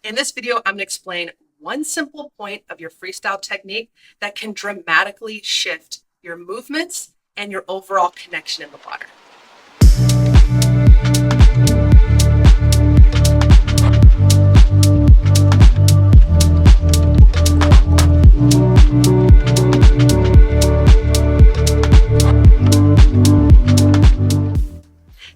In this video, I'm going to explain one simple point of your freestyle technique that can dramatically shift your movements and your overall connection in the water.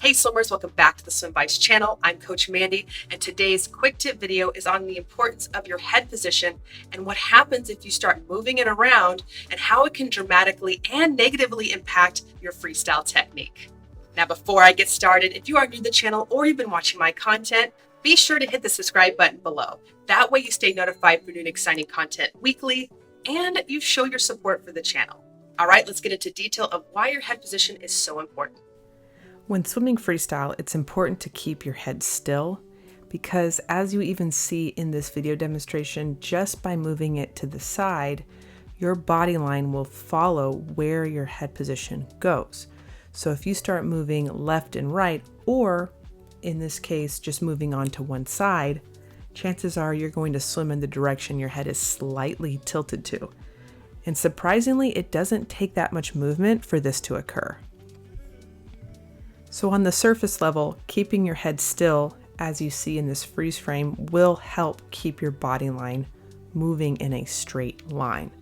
Hey swimmers, welcome back to the Swim Bites channel. I'm Coach Mandy, and today's quick tip video is on the importance of your head position and what happens if you start moving it around and how it can dramatically and negatively impact your freestyle technique. Now, before I get started, if you are new to the channel or you've been watching my content, be sure to hit the subscribe button below. That way you stay notified for new and exciting content weekly and you show your support for the channel. All right, let's get into detail of why your head position is so important. When swimming freestyle, it's important to keep your head still because, as you even see in this video demonstration, just by moving it to the side, your body line will follow where your head position goes. So if you start moving left and right, or in this case, just moving on to one side, chances are you're going to swim in the direction your head is slightly tilted to. And surprisingly, it doesn't take that much movement for this to occur. So on the surface level, keeping your head still, as you see in this freeze frame, will help keep your body line moving in a straight line.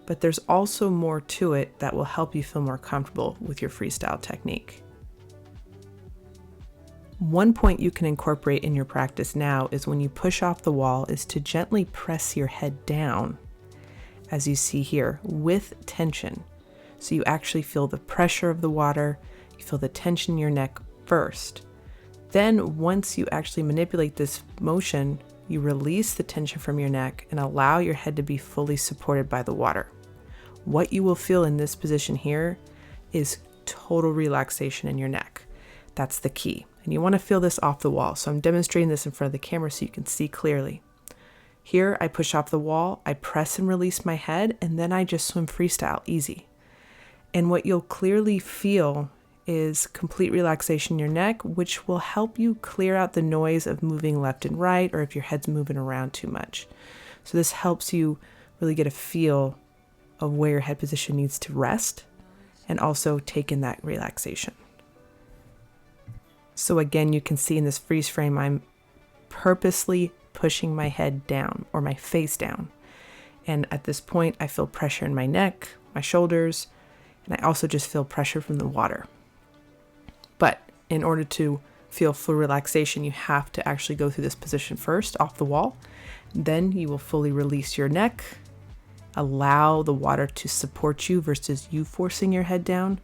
But there's also more to it that will help you feel more comfortable with your freestyle technique. One point you can incorporate in your practice now is when you push off the wall is to gently press your head down, as you see here, with tension. So you actually feel the pressure of the water. You feel the tension in your neck first. Then once you actually manipulate this motion, you release the tension from your neck and allow your head to be fully supported by the water. What you will feel in this position here is total relaxation in your neck. That's the key. And you want to feel this off the wall. So I'm demonstrating this in front of the camera so you can see clearly. Here I push off the wall, I press and release my head, and then I just swim freestyle, easy. And what you'll clearly feel is complete relaxation in your neck, which will help you clear out the noise of moving left and right, or if your head's moving around too much. So this helps you really get a feel of where your head position needs to rest and also take in that relaxation. So again, you can see in this freeze frame, I'm purposely pushing my head down or my face down. And at this point, I feel pressure in my neck, my shoulders, and I also just feel pressure from the water. But in order to feel full relaxation, you have to actually go through this position first, off the wall. Then you will fully release your neck, allow the water to support you versus you forcing your head down.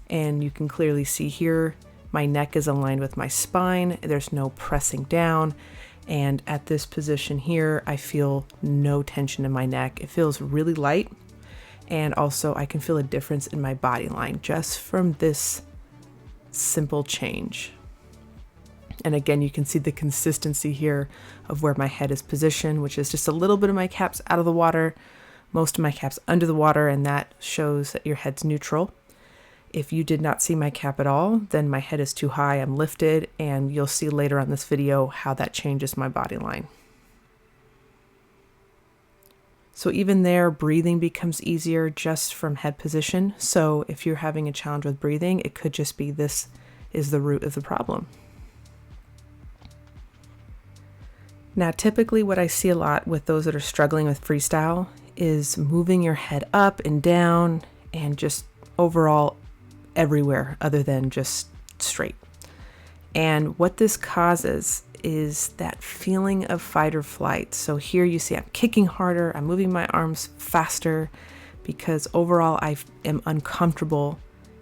And you can clearly see here, my neck is aligned with my spine. There's no pressing down. And at this position here, I feel no tension in my neck. It feels really light. And also I can feel a difference in my body line just from this simple change. And again, you can see the consistency here of where my head is positioned, which is just a little bit of my caps out of the water, most of my caps under the water, and that shows that your head's neutral. If you did not see my cap at all, then my head is too high, I'm lifted, and you'll see later on this video how that changes my body line. So even there, breathing becomes easier just from head position. So if you're having a challenge with breathing, it could just be this is the root of the problem. Now, typically what I see a lot with those that are struggling with freestyle is moving your head up and down and just overall everywhere other than just straight. And what this causes is that feeling of fight or flight. So here you see I'm kicking harder, I'm moving my arms faster because overall I am uncomfortable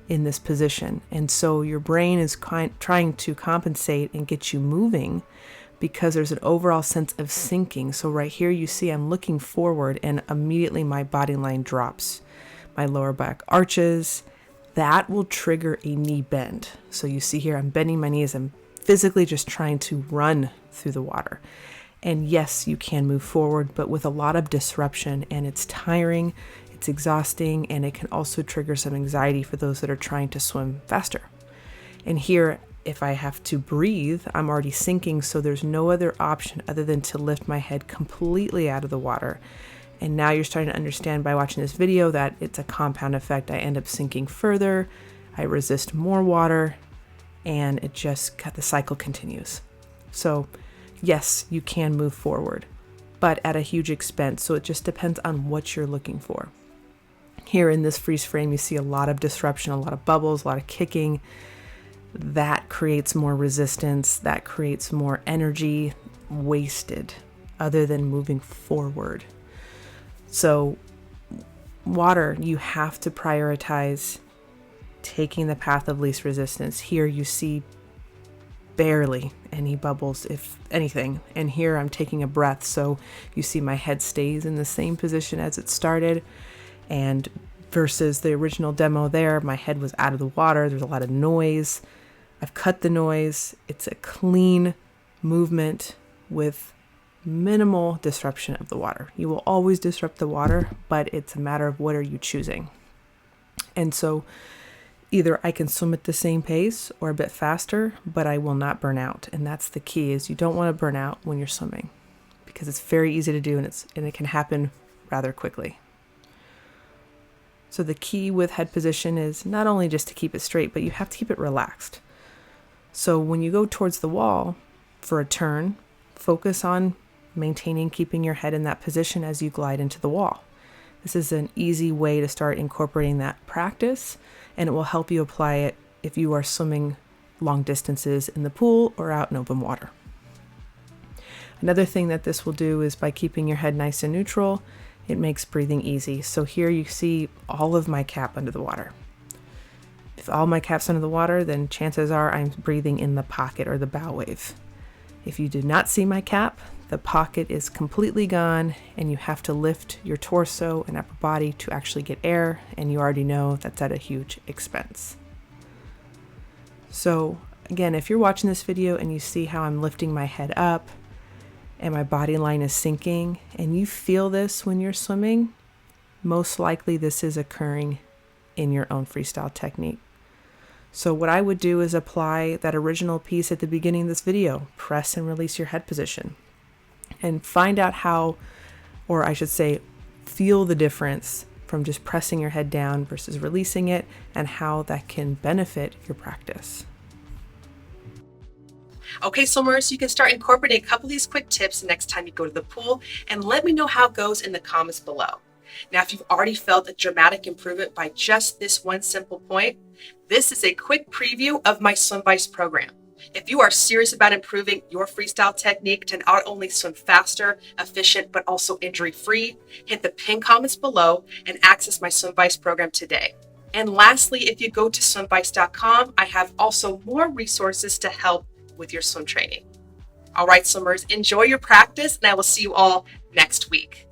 in this position. And so your brain is trying to compensate and get you moving because there's an overall sense of sinking. So right here you see I'm looking forward and immediately my body line drops. My lower back arches. That will trigger a knee bend. So you see here I'm bending my knees. I'm physically just trying to run through the water. And yes, you can move forward, but with a lot of disruption, and it's tiring, it's exhausting, and it can also trigger some anxiety for those that are trying to swim faster. And here if I have to breathe, I'm already sinking, so there's no other option other than to lift my head completely out of the water. And now you're starting to understand by watching this video that it's a compound effect. I end up sinking further, I resist more water, and the cycle continues. So yes, you can move forward, but at a huge expense. So it just depends on what you're looking for. Here in this freeze frame, you see a lot of disruption, a lot of bubbles, a lot of kicking. That creates more resistance, that creates more energy wasted other than moving forward. So water, you have to prioritize taking the path of least resistance. Here you see barely any bubbles, if anything. And here I'm taking a breath, so you see my head stays in the same position as it started. And versus the original demo there, my head was out of the water. There's a lot of noise. I've cut the noise. It's a clean movement with minimal disruption of the water. You will always disrupt the water, but it's a matter of what are you choosing. And so either I can swim at the same pace or a bit faster, but I will not burn out. And that's the key, is you don't want to burn out when you're swimming, because it's very easy to do, and it can happen rather quickly. So the key with head position is not only just to keep it straight, but you have to keep it relaxed. So when you go towards the wall for a turn, focus on keeping your head in that position as you glide into the wall. This is an easy way to start incorporating that practice, and it will help you apply it if you are swimming long distances in the pool or out in open water. Another thing that this will do is by keeping your head nice and neutral, it makes breathing easy. So here you see all of my cap under the water. If all my cap's under the water, then chances are I'm breathing in the pocket or the bow wave. If you do not see my cap, the pocket is completely gone, and you have to lift your torso and upper body to actually get air, and you already know that's at a huge expense. So again, if you're watching this video and you see how I'm lifting my head up and my body line is sinking, and you feel this when you're swimming, most likely this is occurring in your own freestyle technique. So what I would do is apply that original piece at the beginning of this video, press and release your head position, and find out how, or I should say, feel the difference from just pressing your head down versus releasing it, and how that can benefit your practice. Okay, swimmers, you can start incorporating a couple of these quick tips next time you go to the pool, and let me know how it goes in the comments below. Now, if you've already felt a dramatic improvement by just this one simple point, this is a quick preview of my Swim Vice program. If you are serious about improving your freestyle technique to not only swim faster, efficient, but also injury-free, hit the pinned comments below and access my Swim Vice program today. And lastly, if you go to swimvice.com, I have also more resources to help with your swim training. All right, swimmers, enjoy your practice, and I will see you all next week.